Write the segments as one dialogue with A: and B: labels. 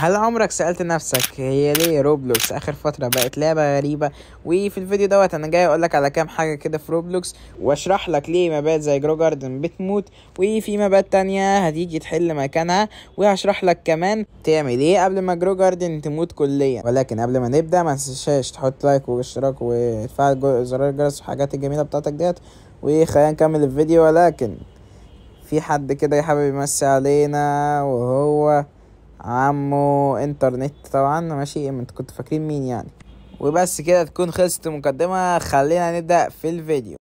A: هل عمرك سألت نفسك هي ليه روبلوكس اخر فترة بقت لعبة غريبة؟ وفي الفيديو دوت انا جاي اقولك على كام حاجة كده في روبلوكس، واشرح لك ليه مبات زي جرو جاردن بتموت وفي مبات تانية هتيجي تحل مكانها، وهشرح لك كمان تعمل ايه قبل ما جرو جاردن تموت كليا. ولكن قبل ما نبدأ ما تنساش تحط لايك واشتراك وتفعل زرار الجرس والحاجات الجميلة بتاعتك ديت، وخلينا نكمل الفيديو. ولكن في حد كده حابب يمسي علينا وهو عمو انترنت طبعا، ماشي؟ انتوا كنتوا فاكرين مين يعني؟ وبس كده تكون خلصت المقدمة، خلينا نبدأ في الفيديو.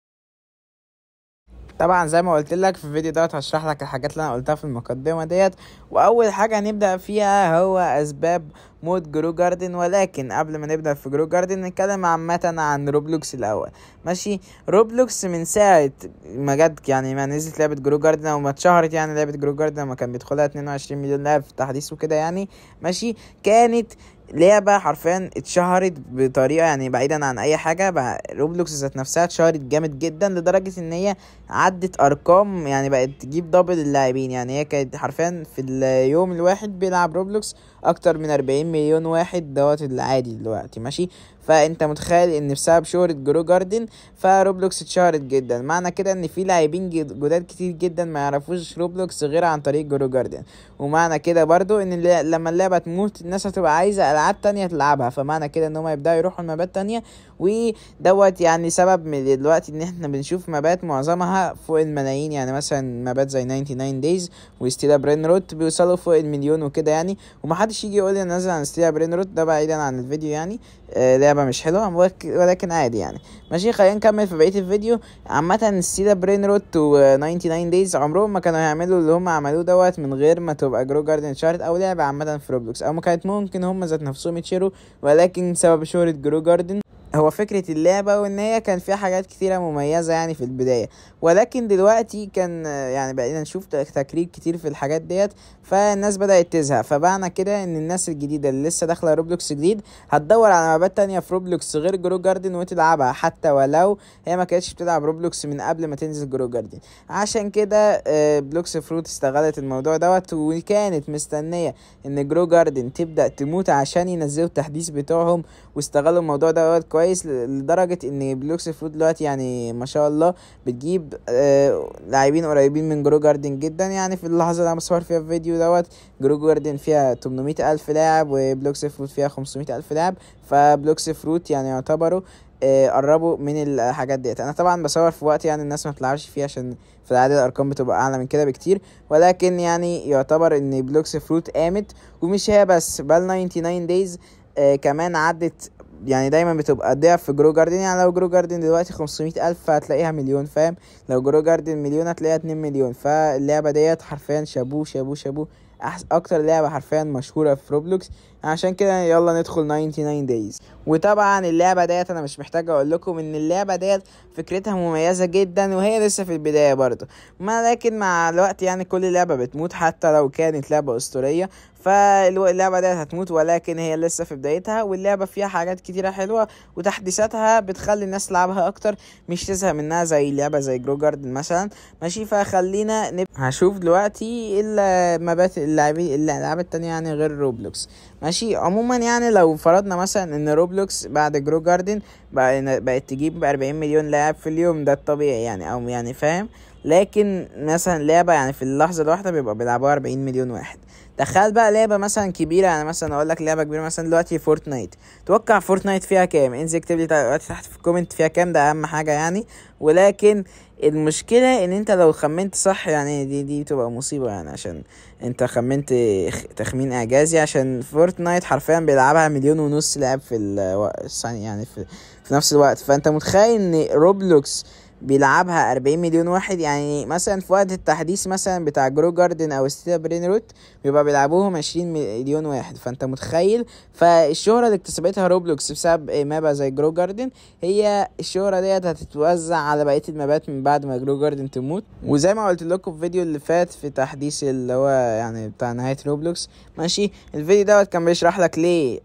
A: طبعا زي ما قلت لك في الفيديو دوت هشرح لك الحاجات اللي انا قلتها في المقدمه ديت، واول حاجه هنبدا فيها هو اسباب موت جرو جاردن. ولكن قبل ما نبدا في جرو جاردن نتكلم عامه عن روبلوكس الاول، ماشي؟ روبلوكس من ساعه ما جت يعني ما نزلت لعبه جرو جاردن او ما اتشهرت، يعني لعبه جرو جاردن لما كان بيدخلها 22 مليون لاعب في التحديث وكده يعني، ماشي؟ كانت لعبة حرفيا اتشهرت بطريقة يعني بعيدا عن اي حاجة. بقى روبلوكس ذات نفسها اتشهرت جامد جدا لدرجة ان هي عدت ارقام، يعني بقت تجيب دبل اللاعبين. يعني هي كانت حرفيا في اليوم الواحد بيلعب روبلوكس اكتر من 40 مليون واحد دوت العادي دلوقتي، ماشي؟ فانت متخيل ان بسبب شهرة جرو جاردن فروبلوكس اتشهرت جدا. معنى كده ان في لاعبين جداد كتير جدا ما يعرفوش روبلوكس غير عن طريق جرو جاردن. ومعنى كده برضو ان لما اللعبة تموت الناس هتبقى عايزة العاب تانية تلعبها، فمعنى كده ان هم يبداوا يروحوا لمبات تانية. ودوت يعني سبب من دلوقتي ان احنا بنشوف مبات معظمها فوق الملايين، يعني مثلا مبات زي 99 دايز وستيلا برين روت بيوصلوا فوق المليون وكده يعني. ومحدش يجي يقول لي نازل عن ستيلا برين روت، ده بعيدا عن الفيديو يعني لعبة مش حلوة ولكن عادي يعني، ماشي؟ خلينا نكمل في بقية الفيديو. عامة ستيلا برين روت و 99 دايز عمرهم ما كانوا هيعملوا اللي هم عملوه دوت من غير ما تبقى جرو جاردن اتشهرت او لعبة عامة في روبلوكس، او ما كانت ممكن هم ذات نفسهم يتشهروا. ولكن سبب شهرة جرو جاردن هو فكرة اللعبة، وان هي كان فيها حاجات كتيرة مميزة يعني في البداية. ولكن دلوقتي كان يعني بقينا نشوف تكرير كتير في الحاجات ديت، فالناس بدأت تزهق. فمعنى كده ان الناس الجديدة اللي لسه داخلة روبلوكس جديد هتدور على مبات تانية في روبلوكس غير جرو جاردن وتلعبها، حتى ولو هي ما كانتش بتلعب روبلوكس من قبل ما تنزل جرو جاردن. عشان كده بلوكس فروت استغلت الموضوع دوت، وكانت مستنية ان جرو جاردن تبدأ تموت عشان ينزلوا التحديث بتوعهم، واستغلوا الموضوع دوت كويس لدرجة ان بلوكس فروت دلوقتي يعني ما شاء الله بتجيب لاعبين قريبين من جرو جاردن جدا. يعني في اللحظة اللي انا بصور فيها الفيديو دوت جرو جاردن فيها 800 ألف لاعب وبلوكس فروت فيها 500 ألف لاعب، فبلوكس فروت يعني يعتبروا قربوا من الحاجات ديت. انا طبعا بصور في وقت يعني الناس ما تلعبش فيه، عشان في العادة الارقام بتبقى اعلى من كده بكتير. ولكن يعني يعتبر ان بلوكس فروت قامت، ومش هي بس بل 99 دايز كمان عدت، يعني دايما بتبقى ضعف في جرو جاردن. يعني لو جرو جاردن دلوقتي 500 ألف هتلاقيها مليون، فاهم؟ لو جرو جاردن مليون هتلاقيها 2 مليون. فاللعبة ديت حرفيا شابوه شابوه شابوه، اكتر لعبة حرفيا مشهورة في روبلوكس. عشان كده يلا ندخل 99 دايز. وطبعا اللعبة ديت انا مش محتاج اقول لكم ان اللعبة ديت فكرتها مميزة جدا، وهي لسه في البداية برضو. لكن مع الوقت يعني كل لعبة بتموت حتى لو كانت لعبة اسطورية، فاللعبة ديت هتموت. ولكن هي لسه في بدايتها، واللعبة فيها حاجات كتيرة حلوة وتحديثاتها بتخلي الناس تلعبها اكتر، مش تزهق منها زي اللعبة زي جرو جاردن مثلا، ماشي؟ فخلينا هشوف دلوقتي المبات الالعاب التانية يعني غير روبلوكس، ماشي؟ عموما يعني لو فرضنا مثلا ان روبلوكس بعد جرو جاردن بقت تجيب 40 مليون لاعب في اليوم، ده الطبيعي يعني، او يعني فاهم؟ لكن مثلا لعبة يعني في اللحظة الواحدة بيبقى بيلعبوها 40 مليون واحد. تخيل بقى لعبة مثلا كبيرة، يعني مثلا اقول لك لعبة كبيرة مثلا دلوقتي فورتنايت. توقع فورتنايت فيها كام؟ انزل اكتب لي دلوقتي تحت في الكومنت فيها كام، ده اهم حاجة يعني. ولكن المشكلة ان انت لو خمنت صح يعني دي بتبقى مصيبة، يعني عشان انت خمنت تخمين اعجازي، عشان فورتنايت حرفيا بيلعبها 1.5 مليون لاعب في الثانية يعني في نفس الوقت. فانت متخيل ان روبلوكس بيلعبها 40 مليون واحد؟ يعني مثلا في وقت التحديث مثلا بتاع جرو جاردن او ستيلا برين روت بيبقى بيلعبوهم 20 مليون واحد، فانت متخيل؟ فالشهرة اللي اكتسبتها روبلوكس بسبب مابا زي جرو جاردن، هي الشهرة ديت هتتوزع على بقية المابات من بعد ما جرو جاردن تموت. وزي ما قلت لكم في الفيديو اللي فات في تحديث اللي هو يعني بتاع نهاية روبلوكس، ماشي؟ الفيديو دوت كان بيشرح لك ليه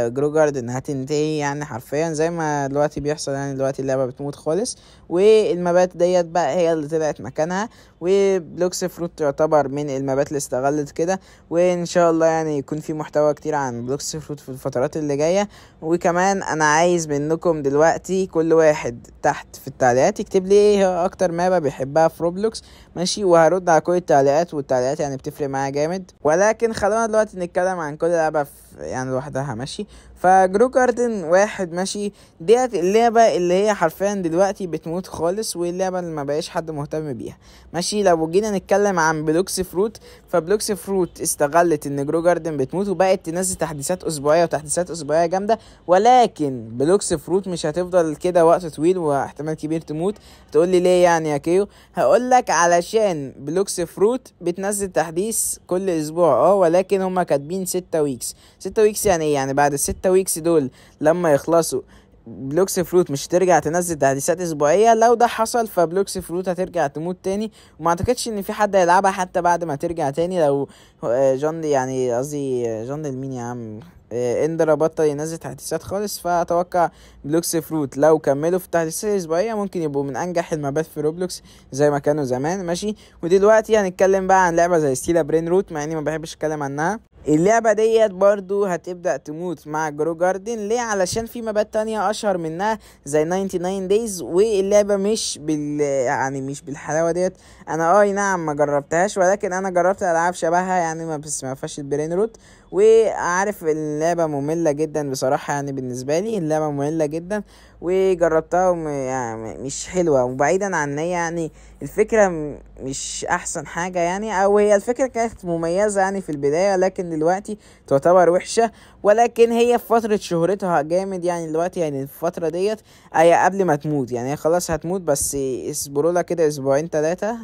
A: جرو جاردن هتنتهي يعني حرفيا زي ما دلوقتي بيحصل، يعني دلوقتي اللعبة بتموت خالص. و والمبات ديت بقى هي اللي طلعت مكانها، وبلوكس فروت تعتبر من المبات اللي استغلت كده. وان شاء الله يعني يكون في محتوى كتير عن بلوكس فروت في الفترات اللي جايه. وكمان انا عايز منكم دلوقتي كل واحد تحت في التعليقات يكتب لي ايه هي اكتر مابا بيحبها في روبلوكس، ماشي، وهرد على كل التعليقات، والتعليقات يعني بتفرق معايا جامد. ولكن خلونا دلوقتي نتكلم عن كل لعبه يعني لوحدها، ماشي. فجرو جاردن واحد، ماشي، ديت اللعبة اللي هي حرفيا دلوقتي بتموت خالص، واللعبة اللي ما بقاش حد مهتم بيها، ماشي. لو جينا نتكلم عن بلوكس فروت، فبلوكس فروت استغلت ان جرو جاردن بتموت وبقت تنزل تحديثات اسبوعية وتحديثات اسبوعية جامدة. ولكن بلوكس فروت مش هتفضل كده وقت طويل، واحتمال كبير تموت. تقول لي ليه يعني يا كيو؟ هقول لك علشان بلوكس فروت بتنزل تحديث كل اسبوع، ولكن هما كاتبين 6 ويكس. 6 ويكس يعني ايه؟ يعني بعد ال6 ويكس دول لما يخلصوا بلوكس فروت مش ترجع تنزل تحديثات اسبوعيه. لو ده حصل فبلوكس فروت هترجع تموت تاني، وما اعتقدش ان في حد هيلعبها حتى بعد ما ترجع تاني. لو جون، يعني قصدي جون المين يا عم، اندرا بطل ينزل تحديثات خالص، فاتوقع بلوكس فروت لو كملوا في التحديثات الاسبوعيه ممكن يبقوا من انجح المابات في روبلوكس زي ما كانوا زمان، ماشي. ودلوقتي هنتكلم بقى عن لعبه زي ستيلا برين روت، مع اني ما بحبش اتكلم عنها. اللعبة ديت برضو هتبدأ تموت مع جرو جاردن. ليه؟ علشان في مبات تانية اشهر منها زي 99 دايز، واللعبة مش يعني مش بالحلاوة ديت. انا نعم ما جربتهاش، ولكن انا جربت العاب شبهها يعني، ما فيهاش البرين روت. وعارف اللعبة مملة جدا بصراحة، يعني بالنسبة لي اللعبة مملة جدا، وجربتها يعني مش حلوة. وبعيدا عن هي يعني الفكرة مش احسن حاجة يعني، او هي الفكرة كانت مميزة يعني في البداية، لكن دلوقتي تعتبر وحشة. ولكن هي في فترة شهرتها جامد يعني دلوقتي، يعني الفترة ديت هي قبل ما تموت، يعني هي خلاص هتموت، بس اصبروا لها كده اسبوعين 3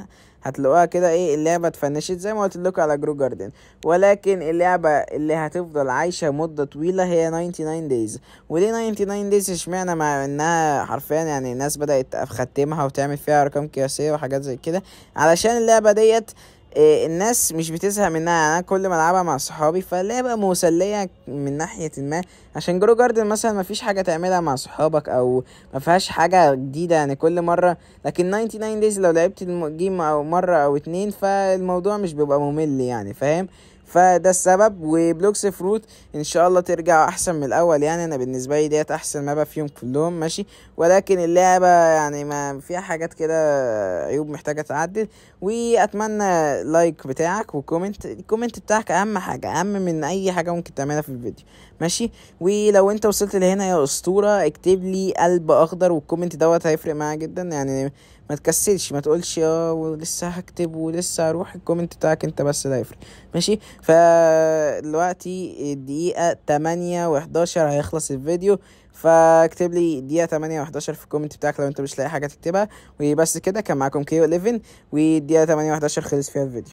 A: هتلاقوها كده اللعبة اتفنشت زي ما قلت لكم على جرو جاردن. ولكن اللعبة اللي هتفضل عايشة مدة طويلة هي 99 دايز. وليه 99 دايز؟ اشمعنى؟ مع انها حرفيا يعني الناس بدأت تختمها وتعمل فيها ارقام قياسية وحاجات زي كده، علشان اللعبة ديت الناس مش بتزهق منها. يعني انا كل ما العبها مع صحابي فاللعبة مسلية من ناحية ما، عشان جرو جاردن مثلا ما فيش حاجة تعملها مع صحابك، او ما فيهاش حاجة جديدة يعني كل مرة. لكن 99 دايز لو لعبت الجيم او مرة او 2 فالموضوع مش بيبقى ممل يعني، فاهم؟ فده السبب. وبلوكس فروت ان شاء الله ترجع احسن من الاول، يعني انا بالنسبه لي ديت احسن مابا فيهم كلهم، ماشي. ولكن اللعبه يعني ما فيها حاجات كده عيوب محتاجه تعدل. واتمنى لايك بتاعك وكومنت. الكومنت بتاعك اهم حاجه، اهم من اي حاجه ممكن تعملها في الفيديو، ماشي. ولو انت وصلت لهنا يا اسطوره اكتب لي قلب اخضر، والكومنت دوت هيفرق معايا جدا يعني. ما تكسلش، ما تقولش ولسه هكتب ولسه هروح. الكومنت بتاعك انت بس ده يفرق، ماشي. فدلوقتي الدقيقة 8:11 هيخلص الفيديو، فاكتب لي دقيقة 8:11 في الكومنت بتاعك لو انت مش لاقي حاجة تكتبها. وبس كده، كان معاكم كيو 11، والدقيقة 8:11 خلص فيها الفيديو.